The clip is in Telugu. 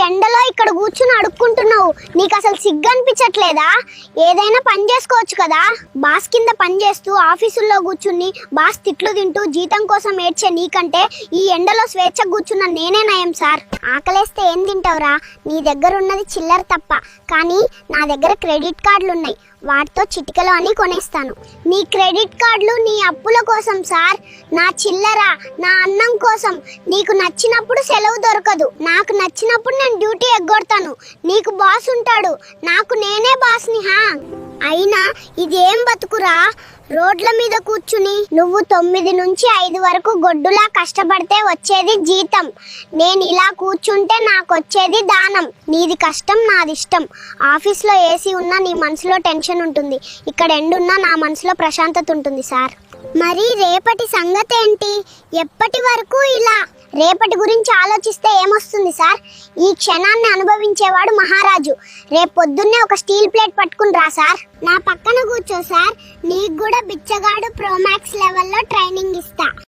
ఎండలో ఇక్కడ కూర్చుని అడుక్కుంటున్నావు, నీకు అసలు సిగ్గు అనిపించట్లేదా? ఏదైనా పని చేసుకోవచ్చు కదా. బాస్ కింద పని చేస్తూ ఆఫీసుల్లో కూర్చుని బాస్ తిట్లు తింటూ జీతం కోసం ఏడ్చే నీకంటే ఈ ఎండలో స్వేచ్ఛ కూర్చున్న నేనే నయం సార్. ఆకలేస్తే ఏం తింటావురా? నీ దగ్గర ఉన్నది చిల్లర తప్ప, కానీ నా దగ్గర క్రెడిట్ కార్డులు ఉన్నాయి, వాటితో చిటికలో అని కొనేస్తాను. నీ క్రెడిట్ కార్డులు నీ అప్పుల కోసం సార్, నా చిల్లర నా అన్నం కోసం. నీకు నచ్చినప్పుడు సెలవు దొరకదు, నాకు నచ్చినప్పుడు నేను డ్యూటీ ఎగ్గొడతాను. నీకు బాస్ ఉంటాడు, నాకు నేనే బాస్ని. అయినా ఇదేం బతుకురా? రోడ్ల మీద కూర్చుని నువ్వు 9 నుంచి 5 వరకు గొడ్డులా కష్టపడితే వచ్చేది జీతం, నేను ఇలా కూర్చుంటే నాకు వచ్చేది దానం. నీది కష్టం, నాది ఇష్టం. ఆఫీస్లో ఏసీ ఉన్నా నీ మనసులో టెన్షన్ ఉంటుంది, ఇక్కడ ఎండున్నా నా మనసులో ప్రశాంతత ఉంటుంది సార్. మరి రేపటి సంగతి ఏంటి? ఎప్పటి వరకు ఇలా? రేపటి గురించి ఆలోచిస్తే ఏమొస్తుంది సార్? ఈ క్షణాన్ని అనుభవించేవాడు మహారాజు. రేపు పొద్దున్నే ఒక స్టీల్ ప్లేట్ పట్టుకుని రా సార్, నా పక్కన కూర్చో సార్. నీకు కూడా బిచ్చగాడు ప్రోమాక్స్ లెవెల్లో ట్రైనింగ్ ఇస్తా.